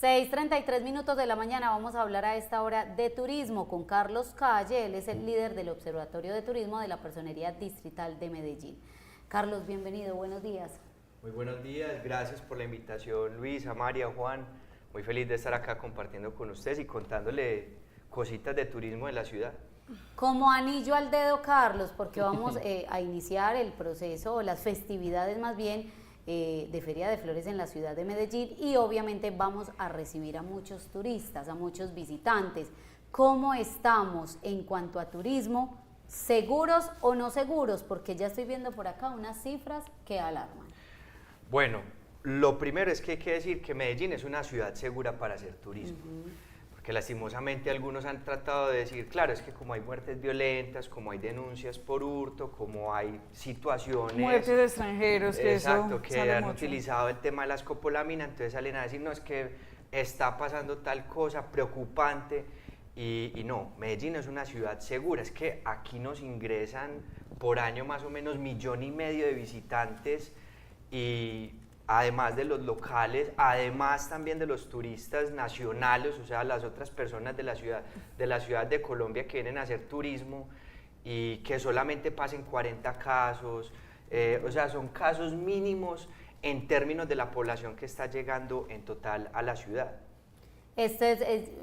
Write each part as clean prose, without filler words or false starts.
6:33 de la mañana, vamos a hablar a esta hora de turismo con Carlos Calle. Él es el líder del Observatorio de Turismo de la Personería Distrital de Medellín. Carlos, bienvenido, buenos días. Muy buenos días, gracias por la invitación, Luisa, María, Juan. Muy feliz de estar acá compartiendo con ustedes y contándole cositas de turismo de la ciudad. Como anillo al dedo, Carlos, porque vamos a iniciar el proceso, o las festividades más bien, de Feria de Flores en la ciudad de Medellín, y obviamente vamos a recibir a muchos turistas, a muchos visitantes. ¿Cómo estamos en cuanto a turismo? ¿Seguros o no seguros? Porque ya estoy viendo por acá unas cifras que alarman. Bueno, lo primero es que hay que decir que Medellín es una ciudad segura para hacer turismo. Porque lastimosamente algunos han tratado de decir, claro, es que como hay muertes violentas, como hay denuncias por hurto, como hay situaciones... Muertes de extranjeros, que exacto, eso que han utilizado el tema de la escopolamina, entonces salen a decir, no, es que está pasando tal cosa preocupante, y no, Medellín es una ciudad segura, es que aquí nos ingresan por año más o menos 1,5 millones de visitantes, y además de los locales, además también de los turistas nacionales, o sea, las otras personas de la ciudad de Colombia que vienen a hacer turismo y que solamente pasen 40 casos, o sea, son casos mínimos en términos de la población que está llegando en total a la ciudad.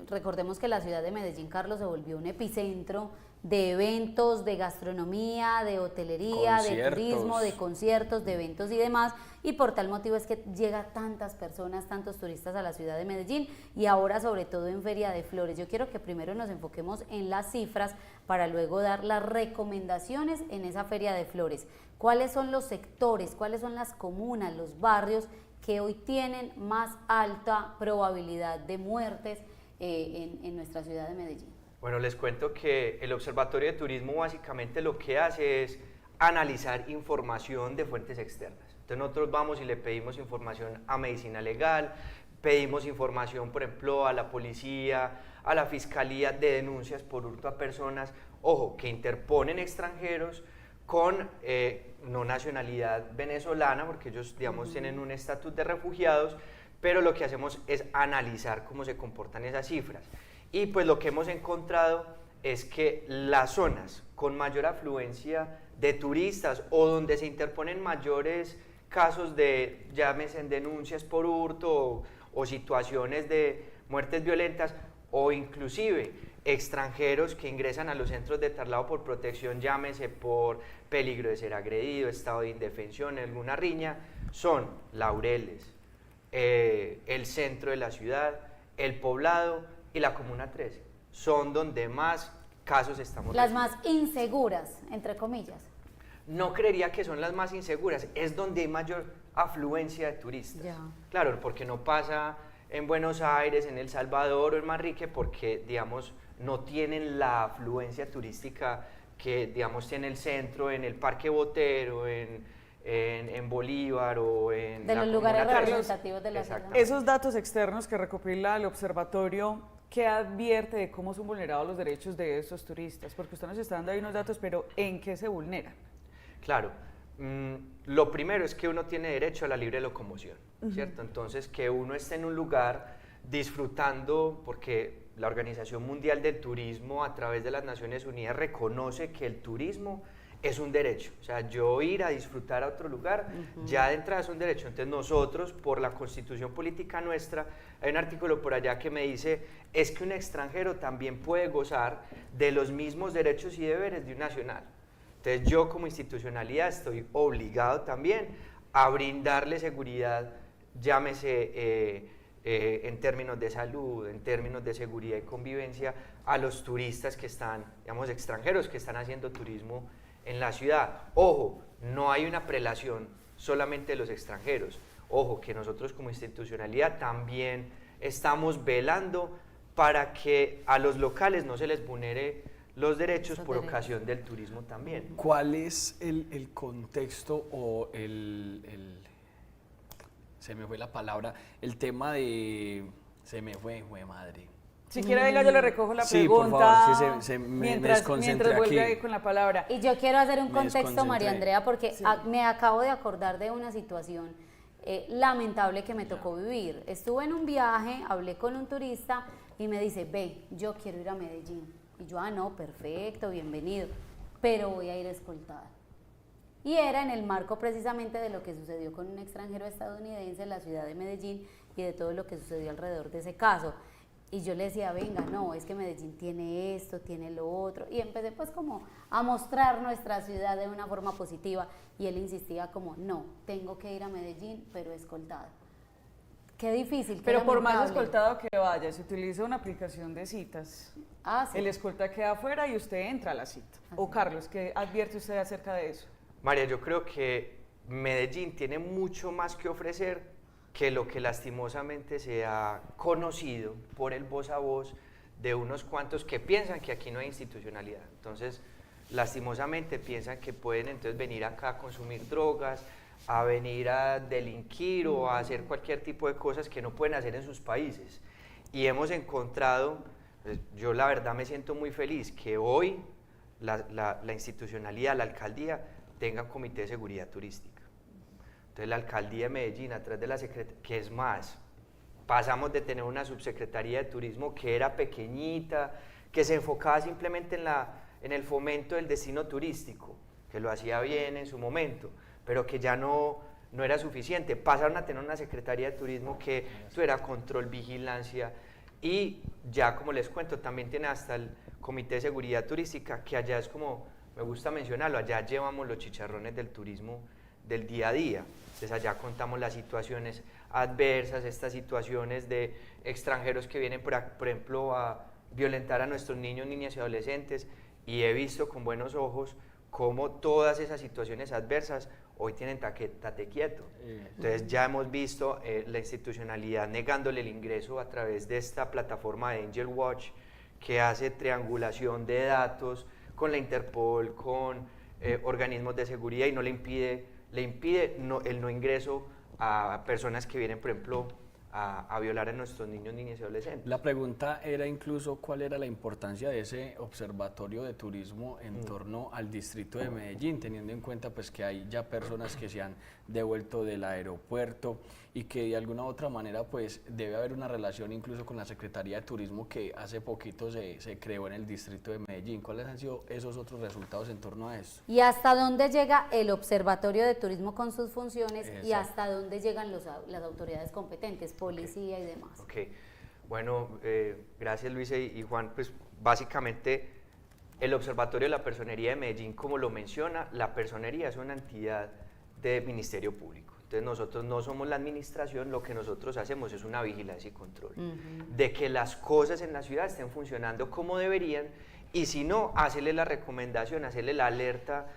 Recordemos que la ciudad de Medellín, Carlos, se volvió un epicentro de eventos, de gastronomía, de hotelería, de turismo, de conciertos, de eventos y demás, y por tal motivo es que llega tantas personas, tantos turistas a la ciudad de Medellín, y ahora sobre todo en Feria de Flores. Yo quiero que primero nos enfoquemos en las cifras para luego dar las recomendaciones en esa Feria de Flores. ¿Cuáles son los sectores, cuáles son las comunas, los barrios que hoy tienen más alta probabilidad de muertes en nuestra ciudad de Medellín? Bueno, les cuento que el Observatorio de Turismo básicamente lo que hace es analizar información de fuentes externas. Entonces nosotros vamos y le pedimos información a Medicina Legal, pedimos información, por ejemplo, a la policía, a la fiscalía de denuncias por hurto a personas, ojo, que interponen extranjeros con no nacionalidad venezolana, porque ellos, digamos, tienen un estatus de refugiados, pero lo que hacemos es analizar cómo se comportan esas cifras. Y pues lo que hemos encontrado es que las zonas con mayor afluencia de turistas o donde se interponen mayores casos de, llámese en denuncias por hurto o situaciones de muertes violentas, o inclusive extranjeros que ingresan a los centros de traslado por protección, llámese por peligro de ser agredido, estado de indefensión, alguna riña, son Laureles, el centro de la ciudad, el Poblado y la Comuna 13. Son donde más casos estamos Las más inseguras, entre comillas. No creería que son las más inseguras, es donde hay mayor afluencia de turistas. Ya. Claro, porque no pasa en Buenos Aires, en El Salvador o en Manrique, porque, digamos, no tienen la afluencia turística que, digamos, tiene el centro, en el Parque Botero, en Bolívar o en de la los lugares Comuna 13. representativos de la ciudad. Esos datos externos que recopila el observatorio, ¿qué advierte de cómo son vulnerados los derechos de estos turistas? Porque usted nos está dando ahí unos datos, pero ¿en qué se vulneran? Claro, lo primero es que uno tiene derecho a la libre locomoción, ¿cierto? Entonces, que uno esté en un lugar disfrutando, porque la Organización Mundial del Turismo a través de las Naciones Unidas reconoce que el turismo es un derecho, o sea, yo ir a disfrutar a otro lugar, ya de entrada es un derecho. Entonces nosotros, por la Constitución Política nuestra, hay un artículo por allá que me dice, es que un extranjero también puede gozar de los mismos derechos y deberes de un nacional. Entonces yo como institucionalidad estoy obligado también a brindarle seguridad, llámese en términos de salud, en términos de seguridad y convivencia, a los turistas que están, digamos, extranjeros que están haciendo turismo en la ciudad. Ojo, no hay una prelación solamente de los extranjeros. Ojo, que nosotros como institucionalidad también estamos velando para que a los locales no se les vulnere los derechos por ocasión del turismo también. ¿Cuál es el contexto o se me fue la palabra, el tema de, se me fue madre? Si quiere, venga, yo le recojo la Sí, pregunta. por favor, sí, me desconcentré mientras vuelve aquí. ahí con la palabra. Y yo quiero hacer un Me contexto, María desconcentré. Andrea, porque Sí. me acabo de acordar de una situación lamentable que me tocó vivir. Estuve en un viaje, hablé con un turista y me dice, ve, yo quiero ir a Medellín. Y yo, no, perfecto, bienvenido, pero voy a ir escoltada. Y era en el marco precisamente de lo que sucedió con un extranjero estadounidense en la ciudad de Medellín y de todo lo que sucedió alrededor de ese caso. Y yo le decía, venga, no, es que Medellín tiene esto, tiene lo otro. Y empecé pues como a mostrar nuestra ciudad de una forma positiva. Y él insistía como, no, tengo que ir a Medellín, pero escoltado. Qué difícil, qué Pero por más lamentable. escoltado que vaya, se utiliza una aplicación de citas. Ah, sí. El escolta queda afuera y usted entra a la cita. O Carlos, ¿qué advierte usted acerca de eso? María, yo creo que Medellín tiene mucho más que ofrecer que lo que lastimosamente se ha conocido por el voz a voz de unos cuantos que piensan que aquí no hay institucionalidad. Entonces, lastimosamente piensan que pueden entonces venir acá a consumir drogas, a venir a delinquir o a hacer cualquier tipo de cosas que no pueden hacer en sus países. Y hemos encontrado, pues, yo la verdad me siento muy feliz que hoy la institucionalidad, la alcaldía, tenga un comité de seguridad turística. Entonces la alcaldía de Medellín, a través de la secretaría, que es más, pasamos de tener una subsecretaría de turismo que era pequeñita, que se enfocaba simplemente en el fomento del destino turístico, que lo hacía bien en su momento, pero que ya no era suficiente. Pasaron a tener una secretaría de turismo que tuviera control, vigilancia, y ya como les cuento, también tiene hasta el comité de seguridad turística, que allá es como, me gusta mencionarlo, allá llevamos los chicharrones del turismo del día a día. Entonces allá contamos las situaciones adversas, estas situaciones de extranjeros que vienen, por ejemplo, a violentar a nuestros niños, niñas y adolescentes, y he visto con buenos ojos cómo todas esas situaciones adversas hoy tienen tate quieto. Entonces ya hemos visto la institucionalidad negándole el ingreso a través de esta plataforma de Angel Watch, que hace triangulación de datos con la Interpol, con organismos de seguridad, y no le impide el no ingreso a personas que vienen, por ejemplo, a violar a nuestros niños, niñas y adolescentes. La pregunta era incluso cuál era la importancia de ese observatorio de turismo en torno al distrito de Medellín, teniendo en cuenta pues que hay ya personas que se han devuelto del aeropuerto y que de alguna u otra manera pues debe haber una relación incluso con la Secretaría de Turismo que hace poquito se creó en el distrito de Medellín. ¿Cuáles han sido esos otros resultados en torno a eso? ¿Y hasta dónde llega el Observatorio de Turismo con sus funciones? Exacto. Y hasta dónde llegan las autoridades competentes, policía y demás? Ok, bueno, gracias Luisa y Juan. Pues básicamente el Observatorio de la Personería de Medellín, como lo menciona, la personería es una entidad del Ministerio Público. Entonces nosotros no somos la administración, lo que nosotros hacemos es una vigilancia y control de que las cosas en la ciudad estén funcionando como deberían, y si no, hacerle la recomendación, hacerle la alerta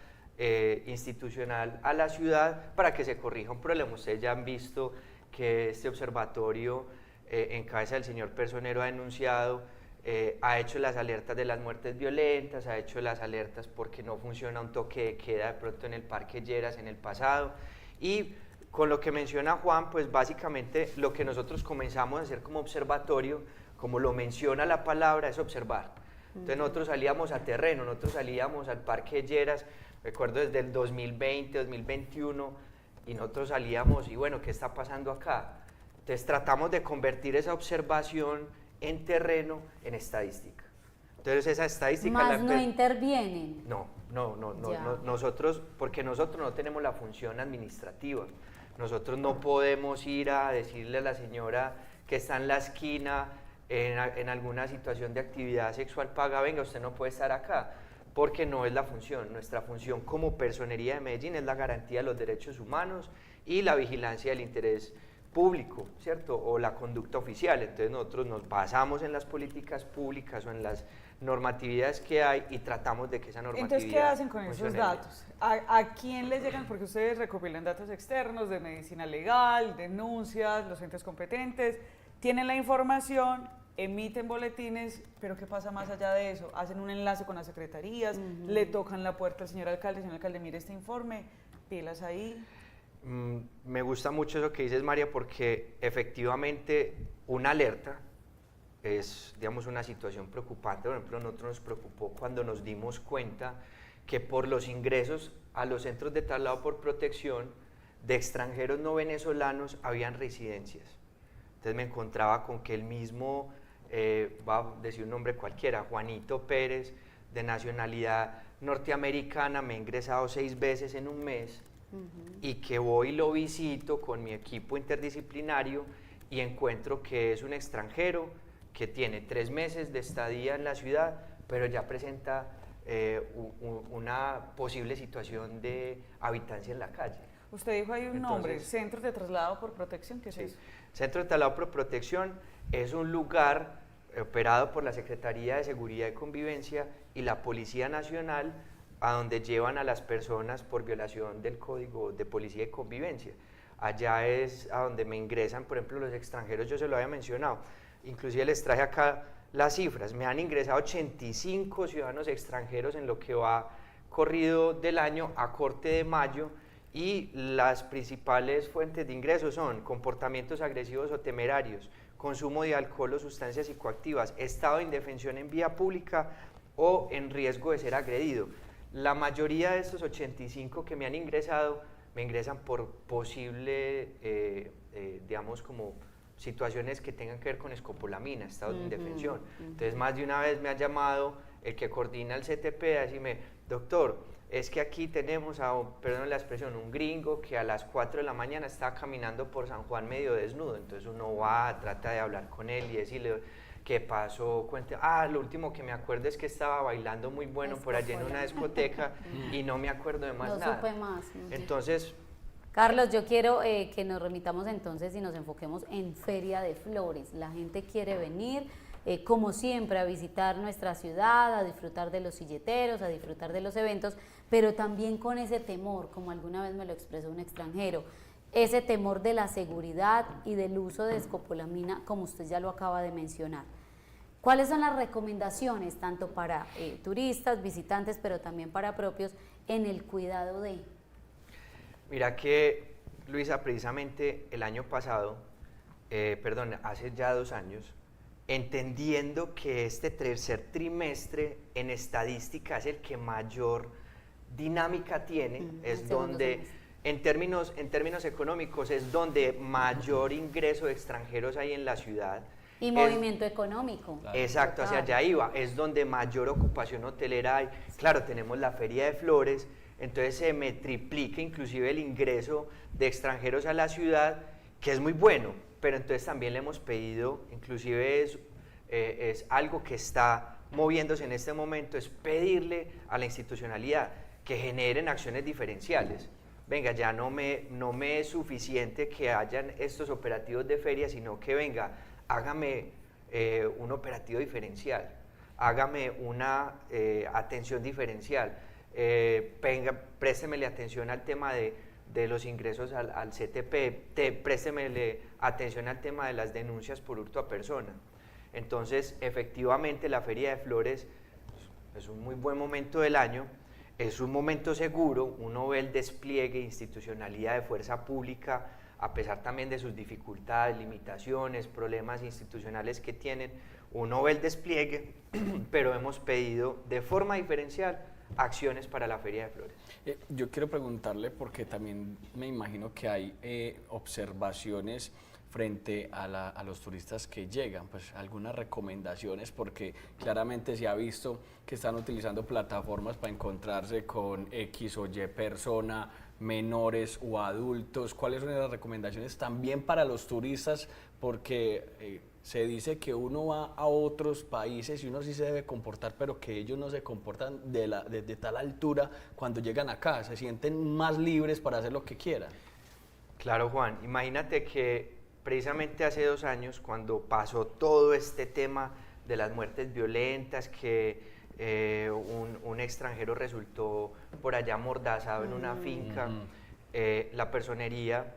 institucional a la ciudad para que se corrija un problema. Ustedes ya han visto que este observatorio, en cabeza del señor Personero, ha denunciado, ha hecho las alertas de las muertes violentas, ha hecho las alertas porque no funciona un toque de queda de pronto en el Parque Lleras en el pasado. Y con lo que menciona Juan, pues básicamente lo que nosotros comenzamos a hacer como observatorio, como lo menciona la palabra, es observar. Entonces nosotros salíamos a terreno, nosotros salíamos al Parque Lleras, recuerdo desde el 2020, 2021, y nosotros salíamos y bueno, ¿qué está pasando acá? Entonces tratamos de convertir esa observación en terreno en estadística. Entonces esa estadística... Más no intervienen. No, nosotros, porque nosotros no tenemos la función administrativa. Nosotros no podemos ir a decirle a la señora que está en la esquina en alguna situación de actividad sexual paga, venga, usted no puede estar acá, porque no es la función. Nuestra función como Personería de Medellín es la garantía de los derechos humanos y la vigilancia del interés público, ¿cierto? O la conducta oficial. Entonces nosotros nos basamos en las políticas públicas o en las normatividades que hay y tratamos de que esa normatividad... Entonces, ¿qué hacen con esos funcione datos? ¿A quién les llegan? Porque ustedes recopilan datos externos de medicina legal, denuncias, los entes competentes, tienen la información, emiten boletines, pero ¿qué pasa más allá de eso? Hacen un enlace con las secretarías, le tocan la puerta al señor alcalde, mire este informe, pilas ahí. Me gusta mucho eso que dices, María, porque efectivamente una alerta es, digamos, una situación preocupante. Por ejemplo, nosotros nos preocupó cuando nos dimos cuenta que por los ingresos a los centros de traslado por protección de extranjeros no venezolanos habían residencias. Entonces me encontraba con que el mismo, va a decir un nombre cualquiera, Juanito Pérez, de nacionalidad norteamericana, me he ingresado 6 veces en un mes, y que voy y lo visito con mi equipo interdisciplinario y encuentro que es un extranjero que tiene 3 meses de estadía en la ciudad, pero ya presenta una posible situación de habitancia en la calle. Usted dijo hay un nombre, Centro de Traslado por Protección, ¿qué es eso? Centro de Traslado por Protección es un lugar operado por la Secretaría de Seguridad y Convivencia y la Policía Nacional, a donde llevan a las personas por violación del Código de Policía y Convivencia. Allá es a donde me ingresan, por ejemplo, los extranjeros, yo se lo había mencionado, inclusive les traje acá las cifras, me han ingresado 85 ciudadanos extranjeros en lo que va corrido del año a corte de mayo, y las principales fuentes de ingresos son comportamientos agresivos o temerarios, consumo de alcohol o sustancias psicoactivas, estado de indefensión en vía pública o en riesgo de ser agredido. La mayoría de estos 85 que me han ingresado, me ingresan por posible, digamos, como situaciones que tengan que ver con escopolamina, estado de indefensión. Entonces, más de una vez me ha llamado el que coordina el CTP a decirme, doctor, es que aquí tenemos, perdón la expresión, un gringo que a las 4 de la mañana está caminando por San Juan medio desnudo. Entonces uno va, trata de hablar con él y decirle qué pasó, cuente, lo último que me acuerdo es que estaba bailando muy bueno por allá en una discoteca y no me acuerdo de más nada. No supe más. Entonces, Carlos, yo quiero que nos remitamos entonces y nos enfoquemos en Feria de Flores. La gente quiere venir, como siempre, a visitar nuestra ciudad, a disfrutar de los silleteros, a disfrutar de los eventos, pero también con ese temor, como alguna vez me lo expresó un extranjero, ese temor de la seguridad y del uso de escopolamina, como usted ya lo acaba de mencionar. ¿Cuáles son las recomendaciones, tanto para turistas, visitantes, pero también para propios, en el cuidado de? Mira que, Luisa, precisamente el año pasado, hace ya 2 años, entendiendo que este tercer trimestre en estadística es el que mayor dinámica tiene, es donde, en términos económicos, es donde mayor ingreso de extranjeros hay en la ciudad. Y movimiento económico. Claro. Exacto, hacia allá iba, es donde mayor ocupación hotelera hay. Claro, tenemos la Feria de Flores, entonces se me triplica inclusive el ingreso de extranjeros a la ciudad, que es muy bueno, pero entonces también le hemos pedido, inclusive es algo que está moviéndose en este momento, es pedirle a la institucionalidad que generen acciones diferenciales. Venga, ya no me es suficiente que hayan estos operativos de feria, sino que venga, hágame un operativo diferencial, hágame una atención diferencial, préstemele atención al tema de los ingresos al CTP, préstemele atención al tema de las denuncias por hurto a persona. Entonces, efectivamente, la Feria de Flores es un muy buen momento del año, es un momento seguro, uno ve el despliegue, institucionalidad de fuerza pública, a pesar también de sus dificultades, limitaciones, problemas institucionales que tienen, uno ve el despliegue, pero hemos pedido de forma diferencial acciones para la Feria de Flores. Yo quiero preguntarle, porque también me imagino que hay observaciones frente a los turistas que llegan, pues algunas recomendaciones, porque claramente se ha visto que están utilizando plataformas para encontrarse con X o Y persona, menores o adultos. ¿Cuáles son las recomendaciones también para los turistas? Porque se dice que uno va a otros países y uno sí se debe comportar, pero que ellos no se comportan de tal altura cuando llegan acá, se sienten más libres para hacer lo que quieran. Claro, Juan, imagínate que precisamente hace 2 años, cuando pasó todo este tema de las muertes violentas, que un extranjero resultó por allá amordazado en una finca, la personería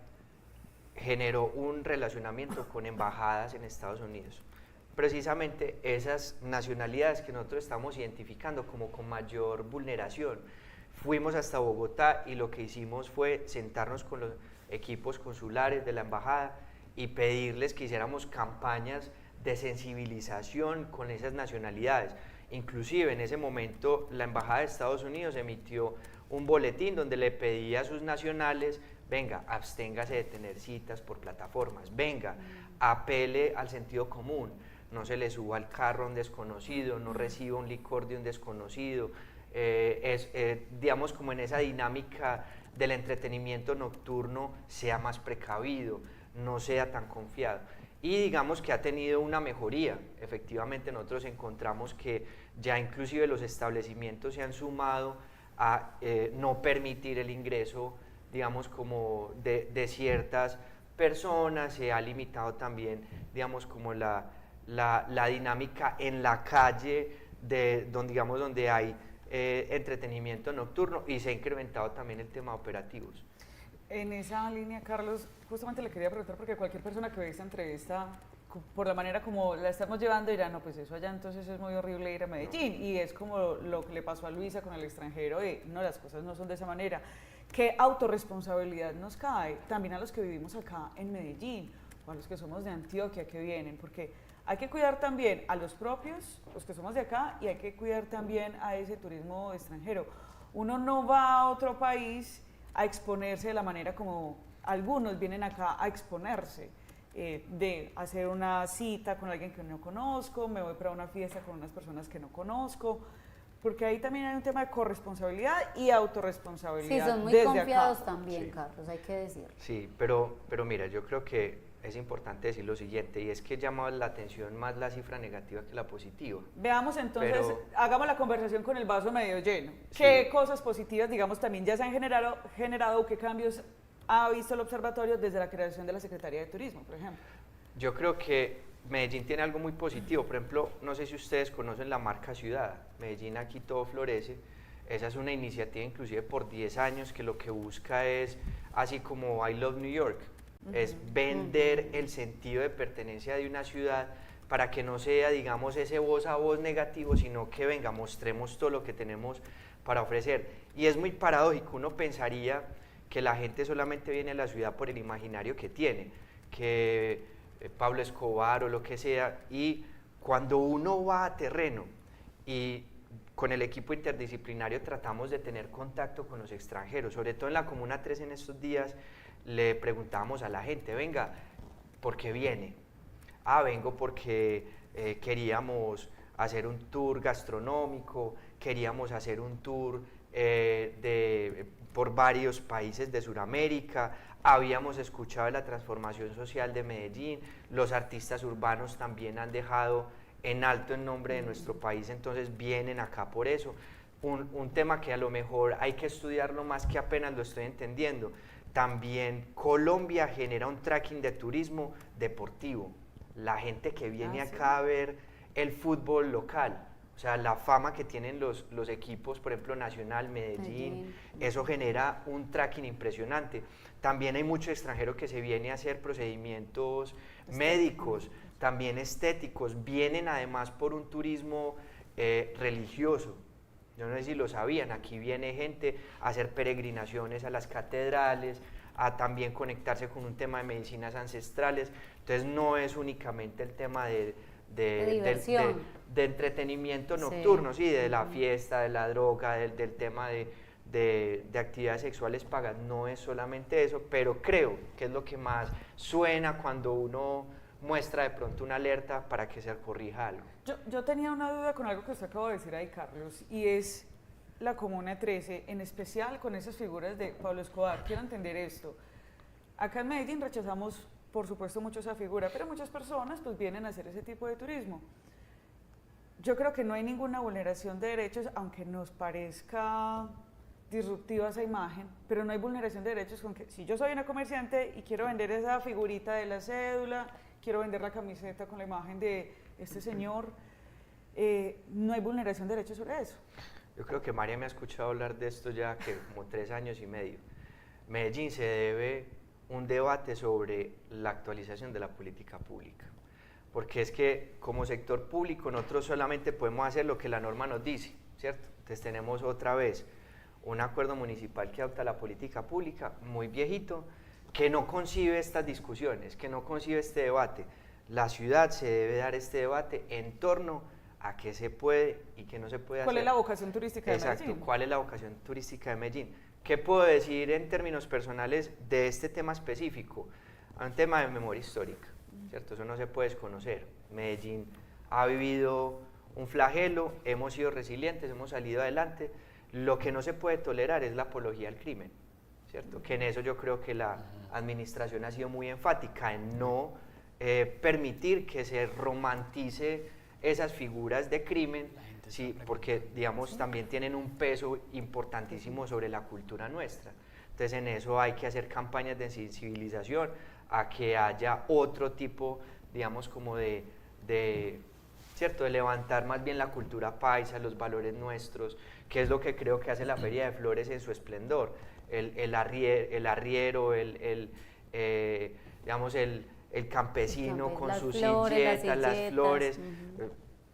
generó un relacionamiento con embajadas en Estados Unidos. Precisamente esas nacionalidades que nosotros estamos identificando como con mayor vulneración. Fuimos hasta Bogotá y lo que hicimos fue sentarnos con los equipos consulares de la embajada y pedirles que hiciéramos campañas de sensibilización con esas nacionalidades. Inclusive en ese momento la Embajada de Estados Unidos emitió un boletín donde le pedía a sus nacionales venga, absténgase de tener citas por plataformas, venga, apele al sentido común, no se le suba al carro a un desconocido, no reciba un licor de un desconocido, digamos como en esa dinámica del entretenimiento nocturno, sea más precavido, no sea tan confiado. Y digamos que ha tenido una mejoría. Efectivamente nosotros encontramos que ya inclusive los establecimientos se han sumado a no permitir el ingreso, digamos como de ciertas personas, se ha limitado también, digamos como la dinámica en la calle, donde hay entretenimiento nocturno, y se ha incrementado también el tema de operativos. En esa línea, Carlos, justamente le quería preguntar, porque cualquier persona que ve esta entrevista, por la manera como la estamos llevando, dirá, no, pues eso allá entonces es muy horrible ir a Medellín, y es como lo que le pasó a Luisa con el extranjero, no, las cosas no son de esa manera. ¿Qué autorresponsabilidad nos cae también a los que vivimos acá en Medellín, o a los que somos de Antioquia que vienen? Porque hay que cuidar también a los propios, los que somos de acá, y hay que cuidar también a ese turismo extranjero. Uno no va a otro país a exponerse de la manera como algunos vienen acá a exponerse, de hacer una cita con alguien que no conozco, me voy para una fiesta con unas personas que no conozco, porque ahí también hay un tema de corresponsabilidad y autorresponsabilidad. Sí, son muy desde confiados acá. también, Sí. Carlos, hay que decirlo. Sí, pero mira, yo creo que es importante decir lo siguiente, y es que llama la atención más la cifra negativa que la positiva. Veamos entonces, hagamos la conversación con el vaso medio lleno. Sí. ¿Qué cosas positivas, digamos, también ya se han generado o qué cambios ha visto el observatorio desde la creación de la Secretaría de Turismo, por ejemplo? Yo creo que Medellín tiene algo muy positivo. Por ejemplo, no sé si ustedes conocen la marca Ciudad. Medellín aquí todo florece. Esa es una iniciativa inclusive por 10 años que lo que busca es, así como I Love New York, es vender el sentido de pertenencia de una ciudad para que no sea, digamos, ese voz a voz negativo, sino que venga, mostremos todo lo que tenemos para ofrecer. Y es muy paradójico, uno pensaría que la gente solamente viene a la ciudad por el imaginario que tiene, que Pablo Escobar o lo que sea, y cuando uno va a terreno y con el equipo interdisciplinario tratamos de tener contacto con los extranjeros, sobre todo en la Comuna 3 en estos días, le preguntábamos a la gente, venga, ¿por qué viene? Ah, vengo porque queríamos hacer un tour gastronómico, queríamos hacer un tour por varios países de Sudamérica, habíamos escuchado de la transformación social de Medellín, los artistas urbanos también han dejado en alto el nombre de nuestro país, entonces vienen acá por eso. Un tema que a lo mejor hay que estudiarlo más, que apenas lo estoy entendiendo. También Colombia genera un tracking de turismo deportivo. La gente que viene acá a ver el fútbol local, o sea, la fama que tienen los equipos, por ejemplo, Nacional, Medellín, eso genera un tracking impresionante. También hay mucho extranjero que se viene a hacer procedimientos médicos, también estéticos, vienen además por un turismo religioso. Yo no sé si lo sabían, aquí viene gente a hacer peregrinaciones a las catedrales, a también conectarse con un tema de medicinas ancestrales, entonces no es únicamente el tema de entretenimiento nocturno, sí, de la fiesta, de la droga, del tema de actividades sexuales pagas, no es solamente eso, pero creo que es lo que más suena cuando uno muestra de pronto una alerta para que se corrija algo. Yo tenía una duda con algo que usted acabó de decir ahí, Carlos, y es la Comuna 13, en especial con esas figuras de Pablo Escobar. Quiero entender esto. Acá en Medellín rechazamos, por supuesto, mucho esa figura, pero muchas personas pues vienen a hacer ese tipo de turismo. Yo creo que no hay ninguna vulneración de derechos, aunque nos parezca disruptiva esa imagen, pero no hay vulneración de derechos con que si yo soy una comerciante y quiero vender esa figurita de la cédula, quiero vender la camiseta con la imagen de este señor, no hay vulneración de derechos sobre eso. Yo creo que María me ha escuchado hablar de esto ya que como 3 años y medio. Medellín se debe un debate sobre la actualización de la política pública, porque es que como sector público nosotros solamente podemos hacer lo que la norma nos dice, ¿cierto? Entonces tenemos otra vez un acuerdo municipal que adopta la política pública, muy viejito, que no concibe estas discusiones, que no concibe este debate. La ciudad se debe dar este debate en torno a qué se puede y qué no se puede hacer. ¿Cuál es la vocación turística de Medellín? Exacto, ¿cuál es la vocación turística de Medellín? ¿Qué puedo decir en términos personales de este tema específico? Hay un tema de memoria histórica, ¿cierto? Eso no se puede desconocer. Medellín ha vivido un flagelo, hemos sido resilientes, hemos salido adelante. Lo que no se puede tolerar es la apología al crimen, ¿cierto? Que en eso yo creo que la administración ha sido muy enfática, en no permitir que se romantice esas figuras de crimen, sí, porque digamos también tienen un peso importantísimo sobre la cultura nuestra. Entonces en eso hay que hacer campañas de sensibilización a que haya otro tipo, digamos, como ¿cierto? De levantar más bien la cultura paisa, los valores nuestros, que es lo que creo que hace la Feria de Flores en su esplendor. El arriero, digamos, el campesino con sus silletas, las flores.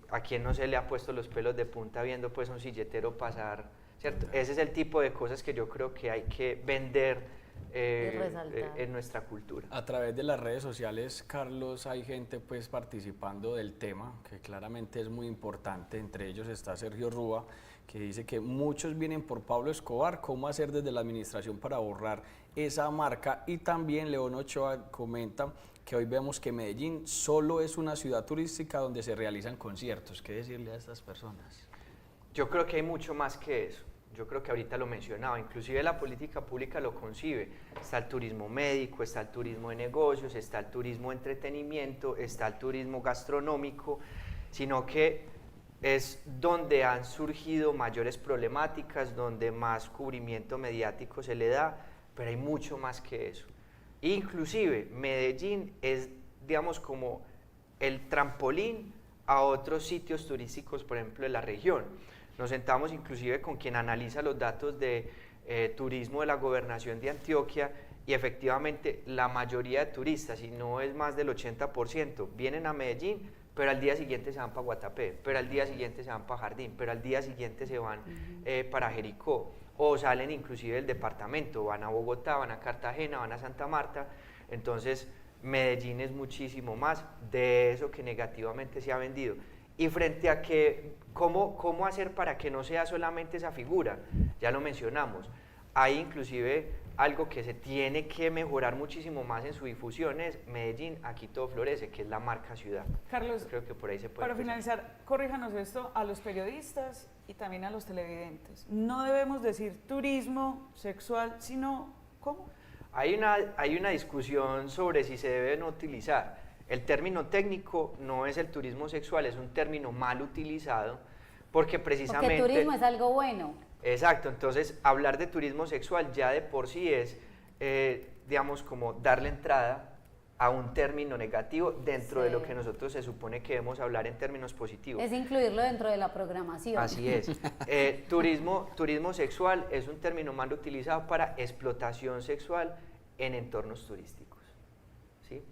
¿A quién no se le ha puesto los pelos de punta viendo pues un silletero pasar? ¿Cierto? Ese es el tipo de cosas que yo creo que hay que vender en nuestra cultura. A través de las redes sociales, Carlos, hay gente pues participando del tema, que claramente es muy importante. Entre ellos está Sergio Rúa, que dice que muchos vienen por Pablo Escobar, ¿cómo hacer desde la administración para borrar esa marca? Y también León Ochoa comenta que hoy vemos que Medellín solo es una ciudad turística donde se realizan conciertos. ¿Qué decirle a estas personas? Yo creo que hay mucho más que eso. Yo creo que ahorita lo mencionaba, inclusive la política pública lo concibe. Está el turismo médico, está el turismo de negocios, está el turismo de entretenimiento, está el turismo gastronómico, sino que es donde han surgido mayores problemáticas, donde más cubrimiento mediático se le da, pero hay mucho más que eso. Inclusive Medellín es, digamos, como el trampolín a otros sitios turísticos, por ejemplo, de la región. Nos sentamos inclusive con quien analiza los datos de turismo de la gobernación de Antioquia y efectivamente la mayoría de turistas, si no es más del 80%, vienen a Medellín, pero al día siguiente se van para Guatapé, pero al día siguiente se van para Jardín, pero al día siguiente se van para Jericó, o salen inclusive del departamento, van a Bogotá, van a Cartagena, van a Santa Marta. Entonces Medellín es muchísimo más de eso que negativamente se ha vendido. Y frente a que, ¿cómo hacer para que no sea solamente esa figura? Ya lo mencionamos, hay inclusive algo que se tiene que mejorar muchísimo más en su difusión, es Medellín, aquí todo florece, que es la marca ciudad. Carlos, creo que por ahí se puede para empezar. finalizar, corríjanos esto a los periodistas y también a los televidentes. No debemos decir turismo sexual, sino ¿cómo? Hay una discusión sobre si se debe o no utilizar. El término técnico no es el turismo sexual, es un término mal utilizado porque precisamente... Porque turismo es algo bueno. Exacto, entonces hablar de turismo sexual ya de por sí es, digamos, como darle entrada a un término negativo dentro de lo que nosotros se supone que debemos hablar en términos positivos. Es incluirlo dentro de la programación. Así es. Turismo sexual es un término mal utilizado para explotación sexual en entornos turísticos. ¿Sí?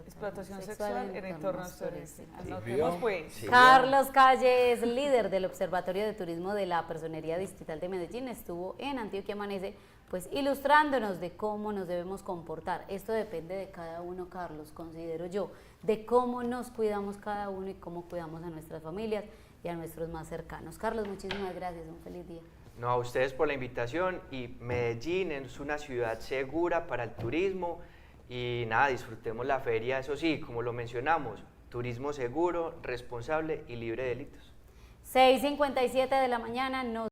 Explotación sexual en entornos turísticos. Sí. Anotemos pues. Sí. Carlos Calle es líder del Observatorio de Turismo de la Personería Distrital de Medellín, estuvo en Antioquia Amanece, pues ilustrándonos de cómo nos debemos comportar. Esto depende de cada uno, Carlos, considero yo, de cómo nos cuidamos cada uno y cómo cuidamos a nuestras familias y a nuestros más cercanos. Carlos, muchísimas gracias, un feliz día. No, a ustedes por la invitación, y Medellín es una ciudad segura para el turismo. Y nada, disfrutemos la feria, eso sí, como lo mencionamos, turismo seguro, responsable y libre de delitos. 6:57 de la mañana, nos